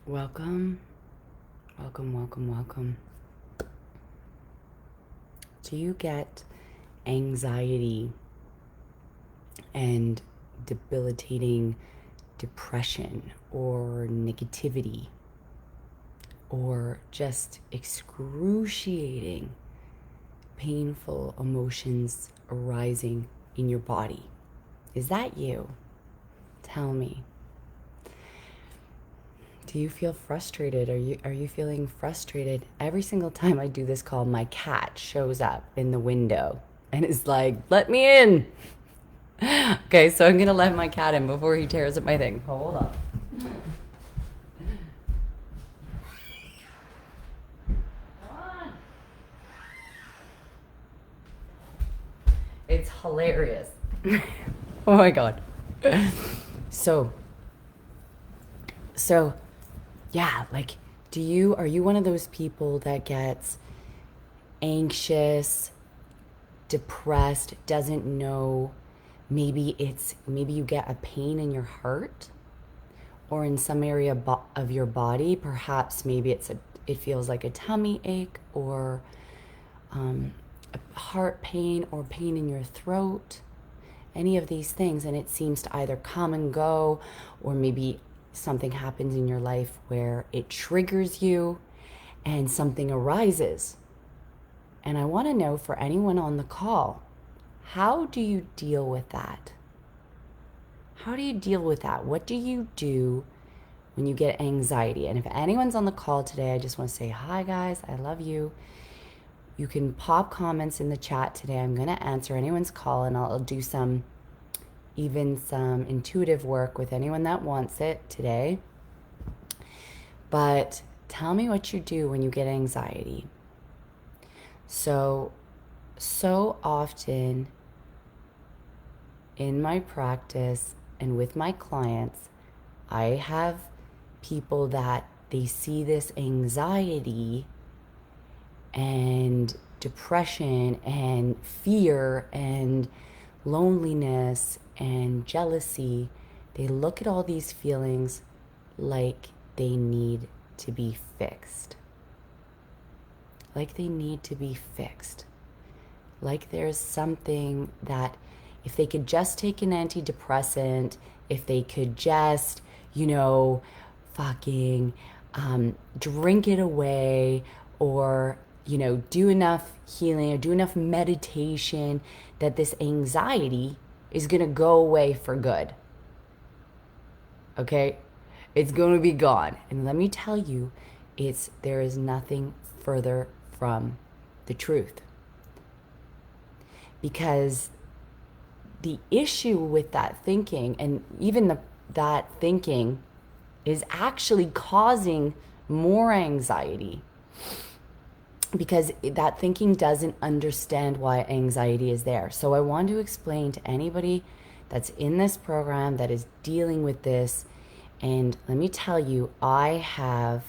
Welcome, welcome, welcome, welcome. Do you get anxiety and debilitating depression or negativity or just excruciating, painful emotions arising in your body? Is that you? Tell me. Do you feel frustrated? Are you feeling frustrated? Every single time I do this call, my cat shows up in the window and is like, "Let me in." Okay, so I'm gonna let my cat in before he tears up my thing. Hold on. It's hilarious. Oh my god. So, so yeah, like, are you one of those people that gets anxious, depressed, doesn't know, maybe you get a pain in your heart or in some area of your body? Perhaps maybe it feels like a tummy ache or a heart pain or pain in your throat, any of these things, and it seems to either come and go, or maybe something happens in your life where it triggers you and something arises. And I want to know, for anyone on the call, how do you deal with that? How do you deal with that? What do you do when you get anxiety? And if anyone's on the call today, I just want to say, hi guys, I love you. You can pop comments in the chat today. I'm going to answer anyone's call, and I'll do some intuitive work with anyone that wants it today. But tell me what you do when you get anxiety. So often in my practice and with my clients, I have people that they see this anxiety and depression and fear and loneliness and jealousy. They look at all these feelings like they need to be fixed. Like they need to be fixed. Like there's something that if they could just take an antidepressant, if they could just, fucking drink it away, or, do enough healing or do enough meditation, that this anxiety is going to go away for good. Okay? It's going to be gone. And let me tell you, there is nothing further from the truth. Because the issue with that thinking, and even that thinking, is actually causing more anxiety, because that thinking doesn't understand why anxiety is there. So I want to explain to anybody that's in this program that is dealing with this. And let me tell you, I have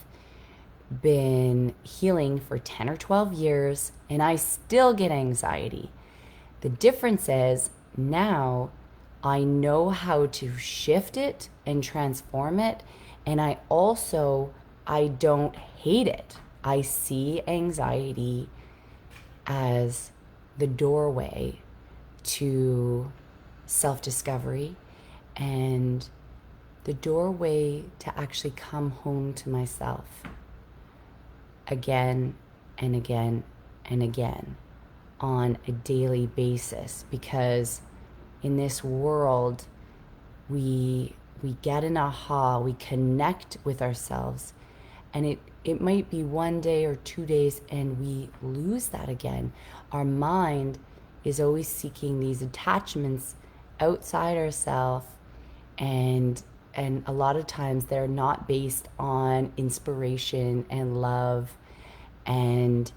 been healing for 10 or 12 years, and I still get anxiety. The difference is now I know how to shift it and transform it. And I don't hate it. I see anxiety as the doorway to self-discovery and the doorway to actually come home to myself again and again and again on a daily basis. Because in this world, we get an aha, we connect with ourselves, and it might be 1 day or 2 days and we lose that again. Our mind is always seeking these attachments outside ourselves, and a lot of times they're not based on inspiration and love and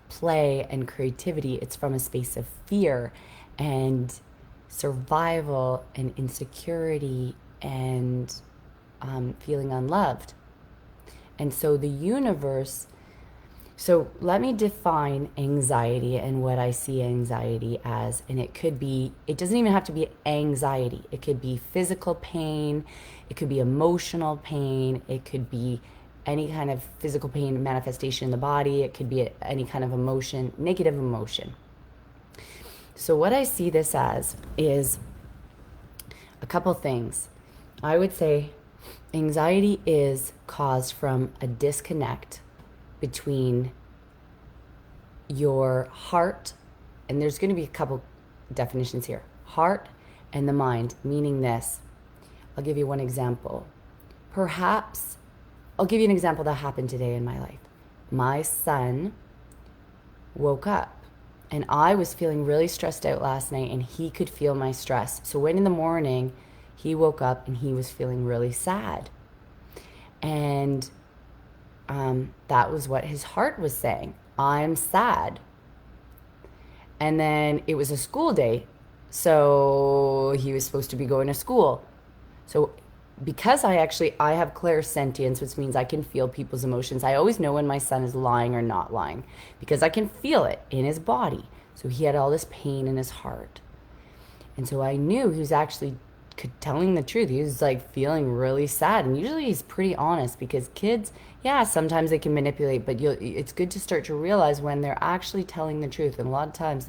play and creativity. It's from a space of fear and survival and insecurity and feeling unloved. And so the universe So let me define anxiety and what I see anxiety as. And it doesn't even have to be anxiety. It could be physical pain. It could be emotional pain. It could be any kind of physical pain manifestation in the body. It could be any kind of emotion, negative emotion. So what I see this as is a couple things. I would say anxiety is caused from a disconnect between your heart, and there's going to be a couple definitions here, heart and the mind, meaning this. I'll give you one example. Perhaps, I'll give you an example that happened today in my life. My son woke up and I was feeling really stressed out last night, and he could feel my stress. So when in the morning he woke up and he was feeling really sad. And that was what his heart was saying. I'm sad. And then it was a school day, so he was supposed to be going to school. So because I have clairsentience, which means I can feel people's emotions. I always know when my son is lying or not lying because I can feel it in his body. So he had all this pain in his heart. And so I knew he was actually telling the truth. He was like feeling really sad. And usually he's pretty honest because kids, yeah, sometimes they can manipulate, but it's good to start to realize when they're actually telling the truth. And a lot of times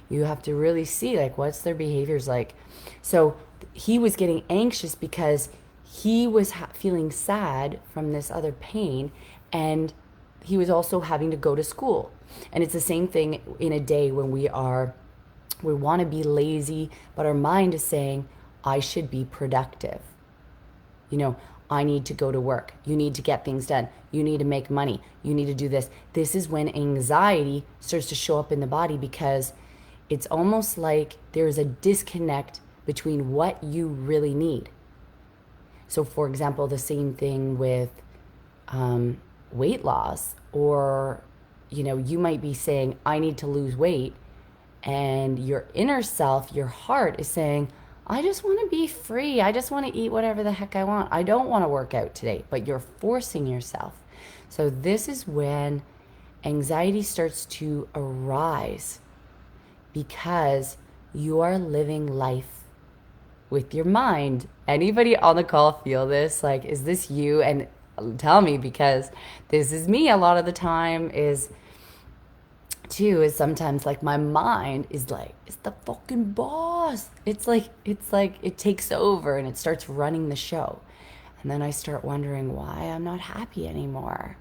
you have to really see like what's their behaviors like. So he was getting anxious because he was feeling sad from this other pain, and he was also having to go to school. And it's the same thing in a day when we want to be lazy, but our mind is saying, I should be productive. I need to go to work. You need to get things done. You need to make money. You need to do this. This is when anxiety starts to show up in the body because it's almost like there's a disconnect between what you really need. So for example, the same thing with weight loss, or you might be saying, I need to lose weight, and your inner self, your heart is saying, I just want to be free. I just want to eat whatever the heck I want. I don't want to work out today, but you're forcing yourself. So this is when anxiety starts to arise because you are living life with your mind. Anybody on the call feel this? Like, is this you? And tell me, because this is me a lot of the time, is sometimes like my mind is like, it's the fucking boss. It's like it takes over and it starts running the show. And then I start wondering why I'm not happy anymore.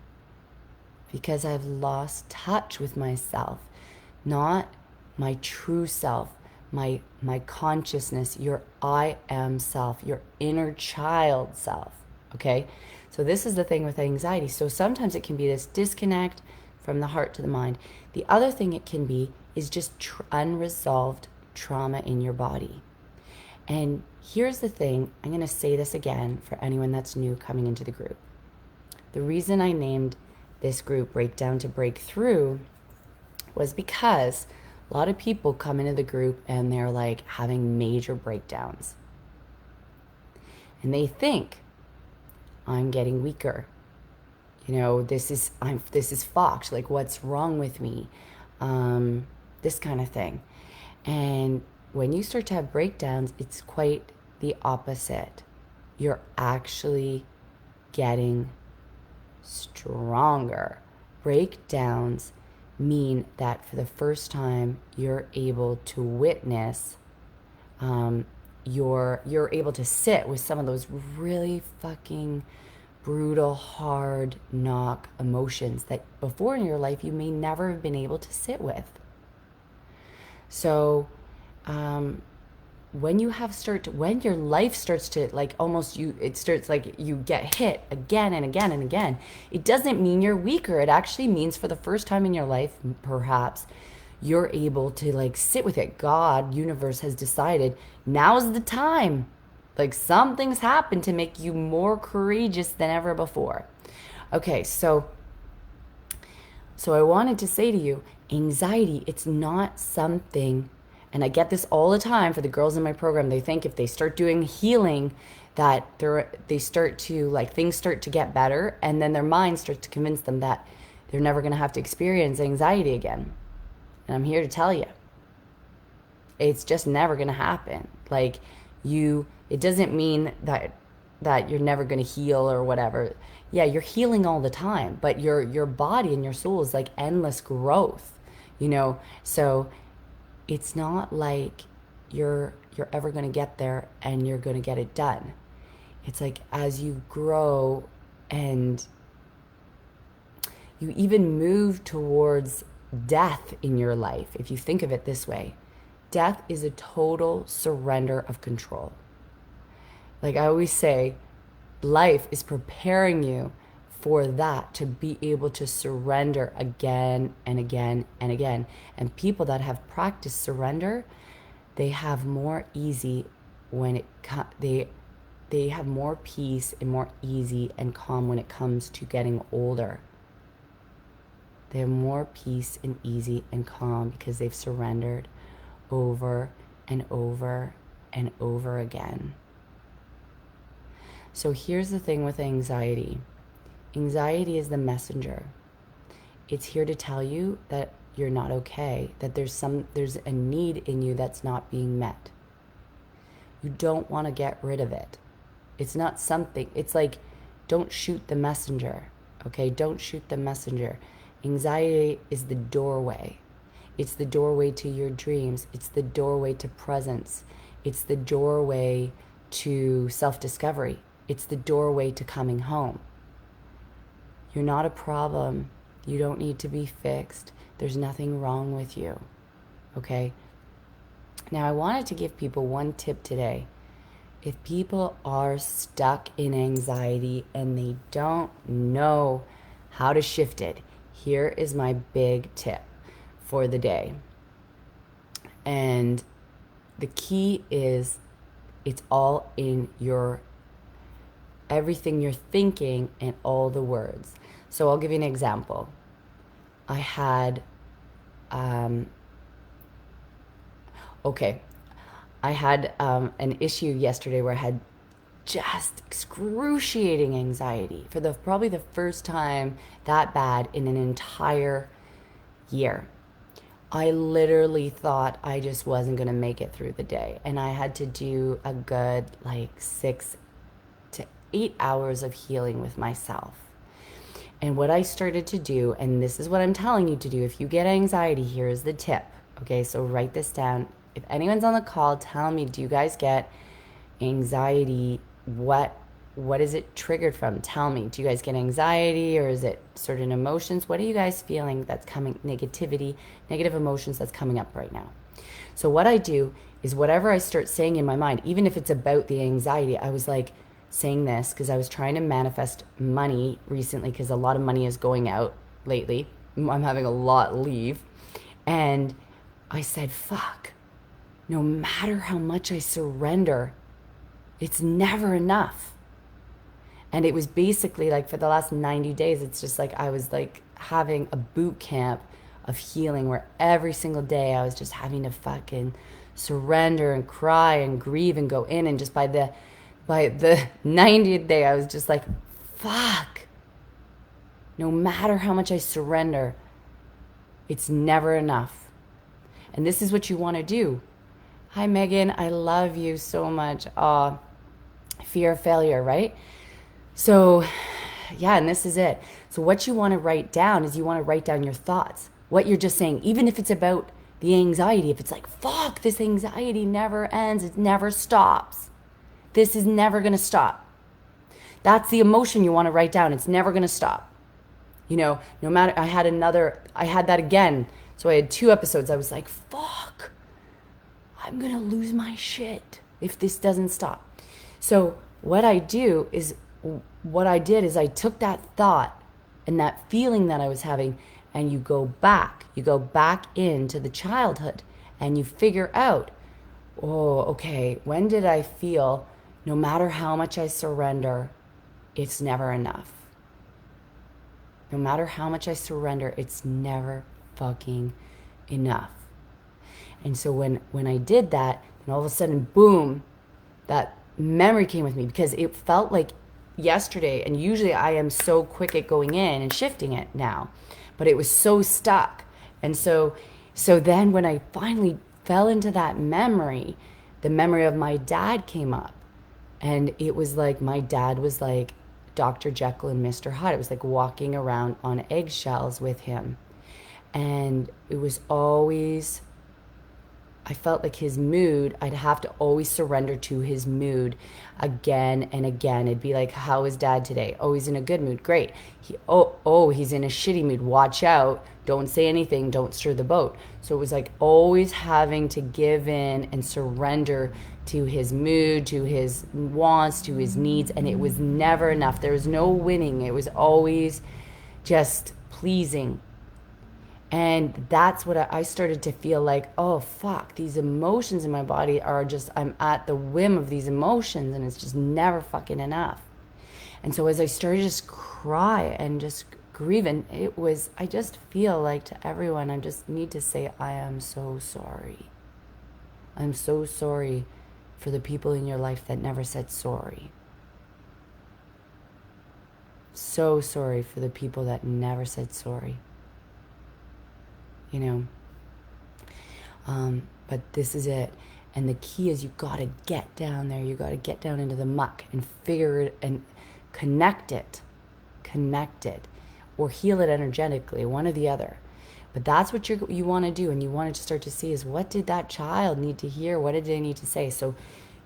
Because I've lost touch with myself, not my true self, my consciousness, your I am self, your inner child self. Okay? So this is the thing with anxiety. So sometimes it can be this disconnect from the heart to the mind. The other thing it can be is just unresolved trauma in your body. And here's the thing, I'm going to say this again for anyone that's new coming into the group. The reason I named this group Breakdown to Breakthrough was because a lot of people come into the group and they're like having major breakdowns. And they think, I'm getting weaker. This is fucked. Like, what's wrong with me? This kind of thing. And when you start to have breakdowns, it's quite the opposite. You're actually getting stronger. Breakdowns mean that for the first time, you're able to witness, you're able to sit with some of those really fucking brutal, hard knock emotions that before in your life you may never have been able to sit with. So when your life starts to like it starts like you get hit again and again and again, it doesn't mean you're weaker. It actually means for the first time in your life, perhaps, you're able to like sit with it. God, universe has decided now's the time. Like something's happened to make you more courageous than ever before. Okay, so I wanted to say to you, anxiety, it's not something, and I get this all the time for the girls in my program. They think if they start doing healing that they start to like things start to get better, and then their mind starts to convince them that they're never going to have to experience anxiety again. And I'm here to tell you, it's just never going to happen. Like it doesn't mean that you're never going to heal or whatever. Yeah, you're healing all the time, but your body and your soul is like endless growth, So it's not like you're ever going to get there and you're going to get it done. It's like as you grow and you even move towards death in your life, if you think of it this way, death is a total surrender of control. Like I always say, life is preparing you for that, to be able to surrender again and again and again. And people that have practiced surrender, they have more easy when they have more peace and more easy and calm when it comes to getting older. They have more peace and easy and calm because they've surrendered over and over and over again. So here's the thing with anxiety. Anxiety is the messenger. It's here to tell you that you're not okay, that there's a need in you that's not being met. You don't want to get rid of it. It's not something, it's like, don't shoot the messenger, okay? Don't shoot the messenger. Anxiety is the doorway. It's the doorway to your dreams. It's the doorway to presence. It's the doorway to self-discovery. It's the doorway to coming home. You're not a problem. You don't need to be fixed. There's nothing wrong with you, okay? Now, I wanted to give people one tip today. If people are stuck in anxiety and they don't know how to shift it, here is my big tip for the day. And the key is it's all in everything you're thinking and all the words. So I'll give you an example. I had an issue yesterday where I had just excruciating anxiety for probably the first time that bad in an entire year. I literally thought I just wasn't going to make it through the day. And I had to do a good 6 to 8 hours of healing with myself. And what I started to do, and this is what I'm telling you to do, if you get anxiety, here's the tip. Okay, so write this down. If anyone's on the call, tell me, do you guys get anxiety? What is it triggered from? Tell me. Do you guys get anxiety, or is it certain emotions? What are you guys feeling that's coming, negative emotions that's coming up right now? So what I do is whatever I start saying in my mind, even if it's about the anxiety, I was like saying this because I was trying to manifest money recently because a lot of money is going out lately. I'm having a lot leave. And I said, fuck, no matter how much I surrender, it's never enough. And it was basically like for the last 90 days, it's just like I was like having a boot camp of healing where every single day I was just having to fucking surrender and cry and grieve and go in. And just by the 90th day, I was just like, fuck, no matter how much I surrender, it's never enough. And this is what you want to do. Hi, Megan. I love you so much. Fear of failure, right? So, yeah, and this is it. So what you want to write down is you want to write down your thoughts. What you're just saying, even if it's about the anxiety, if it's like, fuck, this anxiety never ends. It never stops. This is never going to stop. That's the emotion you want to write down. It's never going to stop. No matter, I had that again. So I had 2 episodes. I was like, fuck, I'm going to lose my shit if this doesn't stop. So what I did is I took that thought and that feeling that I was having, and you go back into the childhood and you figure out, oh, okay, when did I feel no matter how much I surrender, it's never enough? No matter how much I surrender, it's never fucking enough. And so when I did that, and all of a sudden, boom, that memory came with me, because it felt like yesterday, and usually I am so quick at going in and shifting it now. but it was so stuck. And so then when I finally fell into that memory, the memory of my dad came up. And it was like my dad was like Dr. Jekyll and Mr. Hyde. It was like walking around on eggshells with him. And it was always, I felt like his mood, I'd have to always surrender to his mood again and again. It'd be like, how is dad today? Oh, he's in a good mood. Great. He's in a shitty mood. Watch out. Don't say anything. Don't stir the boat. So it was like always having to give in and surrender to his mood, to his wants, to his needs. And it was never enough. There was no winning. It was always just pleasing. And that's what I started to feel like, oh, fuck, these emotions in my body are just, I'm at the whim of these emotions and it's just never fucking enough. And so as I started to just cry and just grieve, and it was, I just feel like to everyone, I just need to say, I am so sorry. I'm so sorry for the people in your life that never said sorry. So sorry for the people that never said sorry. You know, but this is it. And the key is you got to get down there. You got to get down into the muck and figure it and connect it, or heal it energetically, one or the other. But that's what you want to do. And you want to start to see is, what did that child need to hear? What did they need to say? So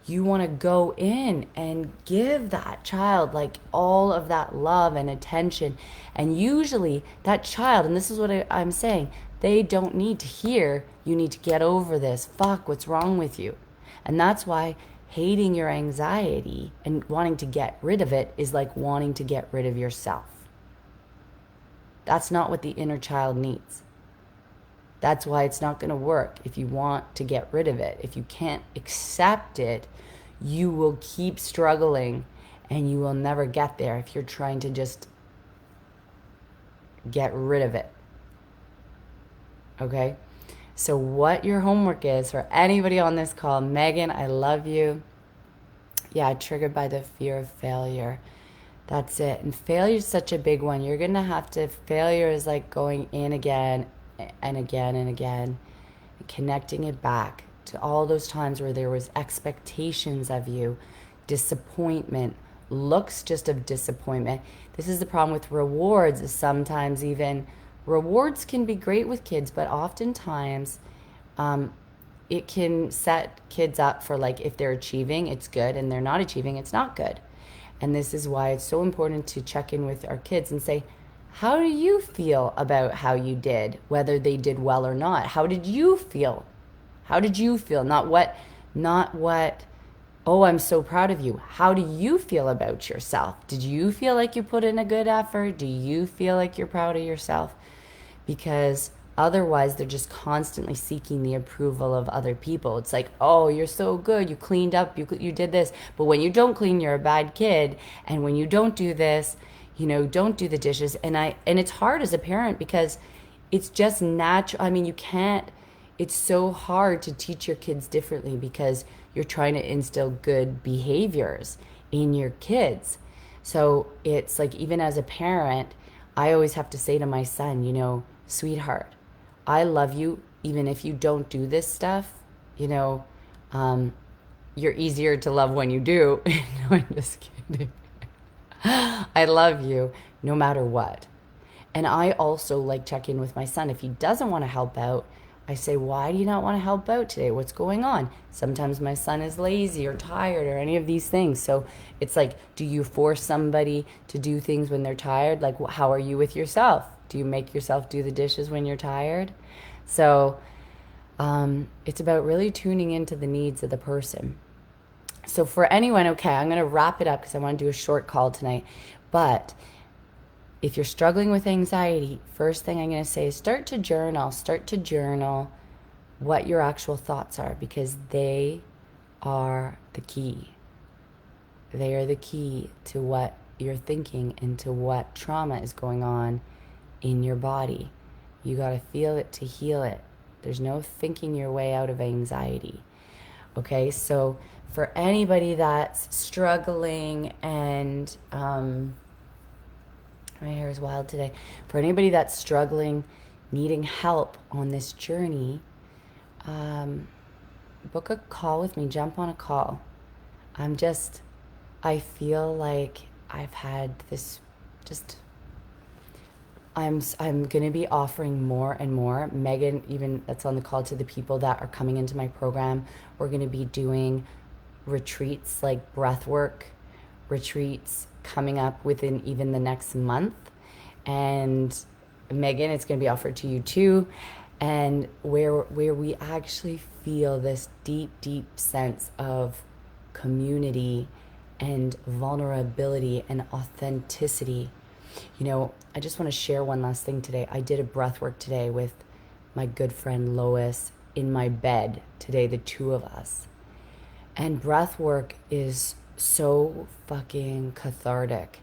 you want to go in and give that child like all of that love and attention. And usually that child, and this is what I'm saying, they don't need to hear, you need to get over this. Fuck, what's wrong with you? And that's why hating your anxiety and wanting to get rid of it is like wanting to get rid of yourself. That's not what the inner child needs. That's why it's not going to work if you want to get rid of it. If you can't accept it, you will keep struggling and you will never get there if you're trying to just get rid of it. Okay? So what your homework is for anybody on this call, Megan, I love you. Yeah, triggered by the fear of failure. That's it. And failure is such a big one. You're going to have to, failure is like going in again and again and again, and connecting it back to all those times where there was expectations of you, disappointment, looks just of disappointment. This is the problem with rewards, is sometimes even rewards can be great with kids, but oftentimes it can set kids up for, like, if they're achieving, it's good, and they're not achieving, it's not good. And this is why it's so important to check in with our kids and say, how do you feel about how you did, whether they did well or not? How did you feel? How did you feel? Not what, oh, I'm so proud of you. How do you feel about yourself? Did you feel like you put in a good effort? Do you feel like you're proud of yourself? Because otherwise, they're just constantly seeking the approval of other people. It's like, oh, you're so good. You cleaned up. You did this. But when you don't clean, you're a bad kid. And when you don't do this, don't do the dishes. And it's hard as a parent because it's just natural. I mean, you can't. It's so hard to teach your kids differently because you're trying to instill good behaviors in your kids. So it's like, even as a parent, I always have to say to my son, sweetheart, I love you even if you don't do this stuff. You're easier to love when you do. No, I'm just kidding. I love you no matter what. And I also like check in with my son. If he doesn't want to help out, I say, why do you not want to help out today? What's going on? Sometimes my son is lazy or tired or any of these things. So it's like, do you force somebody to do things when they're tired? Like, how are you with yourself? Do you make yourself do the dishes when you're tired? So it's about really tuning into the needs of the person. So for anyone, okay, I'm going to wrap it up because I want to do a short call tonight. But if you're struggling with anxiety, first thing I'm going to say is start to journal what your actual thoughts are, because they are the key. They are the key to what you're thinking and to what trauma is going on in your body. You got to feel it to heal it. There's no thinking your way out of anxiety. Okay, so for anybody that's struggling and My hair is wild today. For anybody that's struggling, needing help on this journey, book a call with me. Jump on a call. I feel like I've had this just, I'm going to be offering more and more. Megan, even that's on the call, to the people that are coming into my program, we're going to be doing retreats, like breath work retreats, coming up within even the next month. And Megan, it's going to be offered to you too. And where we actually feel this deep, deep sense of community and vulnerability and authenticity. You know, I just want to share one last thing today. I did a breath work today with my good friend Lois in my bed today, the two of us. And breath work is so fucking cathartic.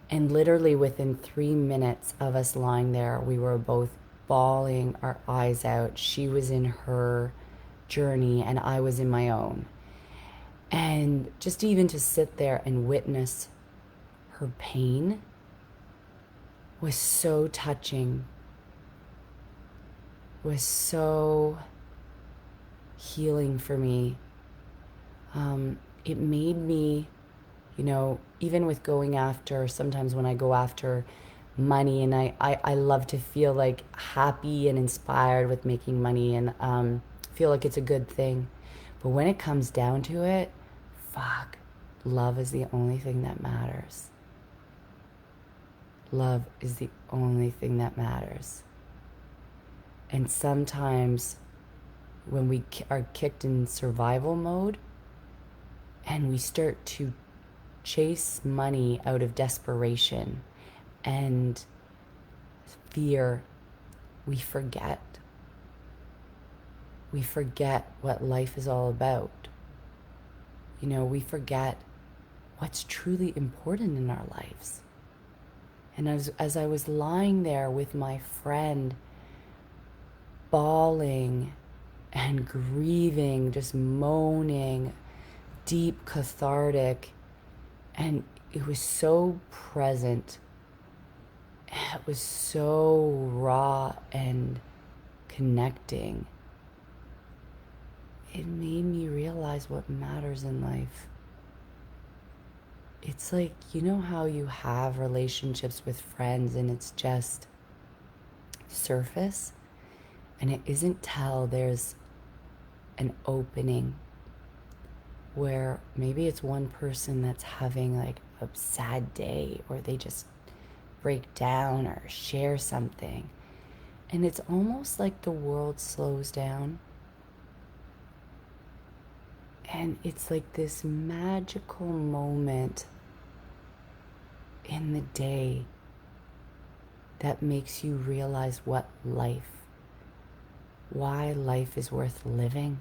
And literally within 3 minutes of us lying there, we were both bawling our eyes out. She was in her journey and I was in my own. And just even to sit there and witness her pain was so touching, was so healing for me. It made me, you know, even with going after, sometimes when I go after money, and I love to feel like happy and inspired with making money and feel like it's a good thing. But when it comes down to it, fuck, love is the only thing that matters. Love is the only thing that matters. And sometimes when we are kicked in survival mode and we start to chase money out of desperation and fear, we forget. We forget what life is all about. You know, we forget what's truly important in our lives. And as I was lying there with my friend, bawling and grieving, just moaning, deep, cathartic, and it was so present. It was so raw and connecting. It made me realize what matters in life. It's like, you know how you have relationships with friends and it's just surface? And it isn't till there's an opening where maybe it's one person that's having like a sad day, or they just break down or share something. And it's almost like the world slows down. And it's like this magical moment in the day that makes you realize why life is worth living.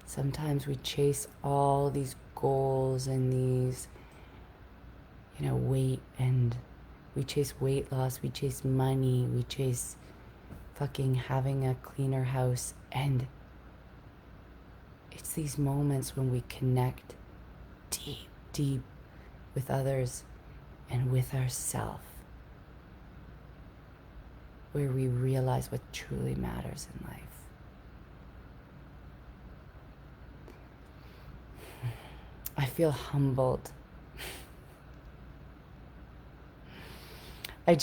Sometimes we chase all these goals and these, you know, weight, and we chase weight loss, we chase money, we chase fucking having a cleaner house. And it's these moments when we connect deep, deep with others and with ourselves, where we realize what truly matters in life. I feel humbled. I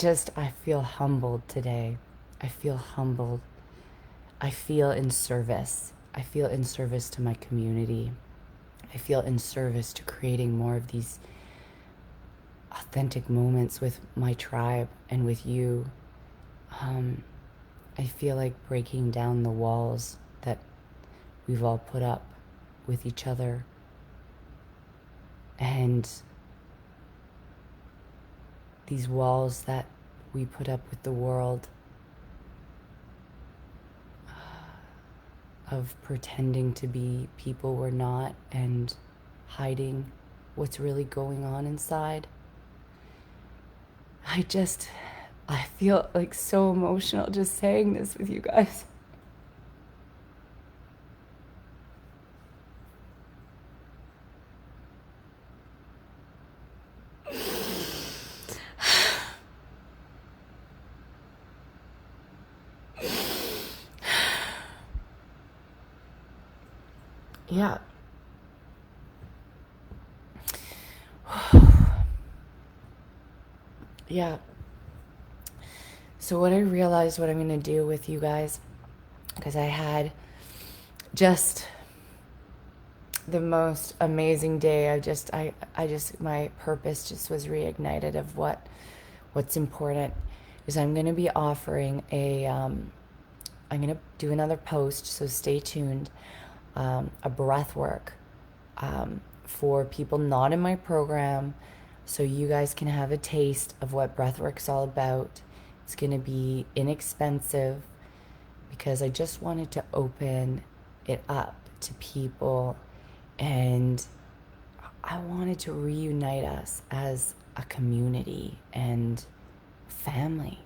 feel humbled today. I feel humbled. I feel in service. I feel in service to my community. I feel in service to creating more of these authentic moments with my tribe and with you. I feel like breaking down the walls that we've all put up with each other. And these walls that we put up with the world, of pretending to be people we're not and hiding what's really going on inside. I feel like so emotional just saying this with you guys. Yeah. Yeah. So what I realized, what I'm going to do with you guys, because I had just the most amazing day. I just, my purpose just was reignited of what's important, is I'm going to be offering I'm going to do another post, so stay tuned, a breath work for people not in my program, so you guys can have a taste of what breathwork's all about. It's going to be inexpensive because I just wanted to open it up to people, and I wanted to reunite us as a community and family,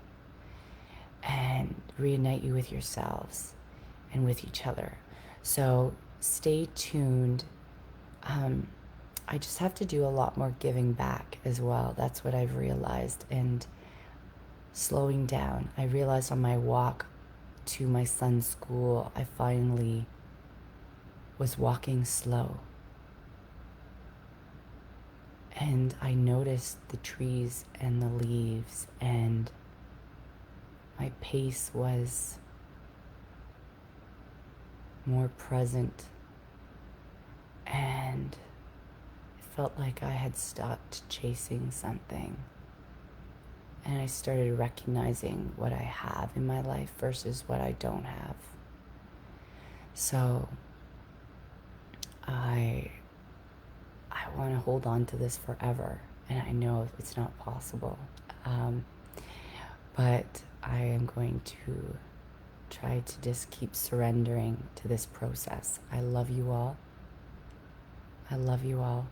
and reunite you with yourselves and with each other. So stay tuned. I just have to do a lot more giving back as well. That's what I've realized. And slowing down. I realized on my walk to my son's school, I finally was walking slow. And I noticed the trees and the leaves, and my pace was more present, and it felt like I had stopped chasing something, and I started recognizing what I have in my life versus what I don't have. So I want to hold on to this forever, and I know it's not possible, but I am going to try to just keep surrendering to this process. I love you all. I love you all.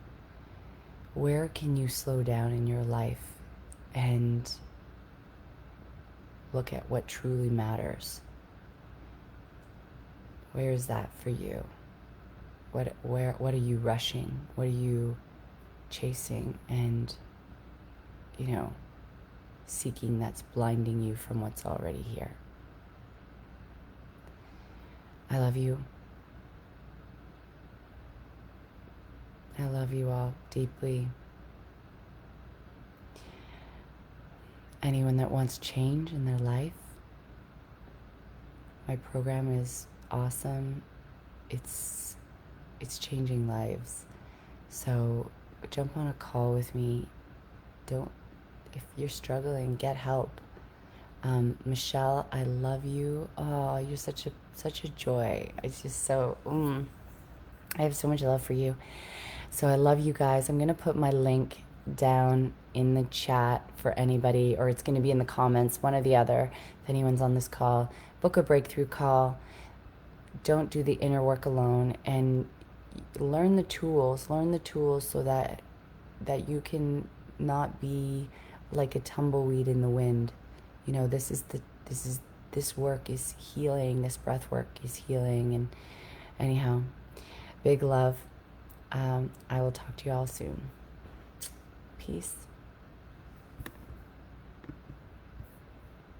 Where can you slow down in your life and look at what truly matters? Where is that for you? What are you rushing? What are you chasing and, seeking that's blinding you from what's already here? I love you. I love you all deeply. Anyone that wants change in their life, my program is awesome. It's changing lives. So jump on a call with me. If you're struggling, get help. Michelle, I love you. Oh, you're such a joy. It's just so, I have so much love for you. So I love you guys. I'm going to put my link down in the chat for anybody, or it's going to be in the comments, one or the other. If anyone's on this call, book a breakthrough call. Don't do the inner work alone, and learn the tools so that you can not be like a tumbleweed in the wind. This work is healing. This breath work is healing. And anyhow, big love. I will talk to you all soon. Peace.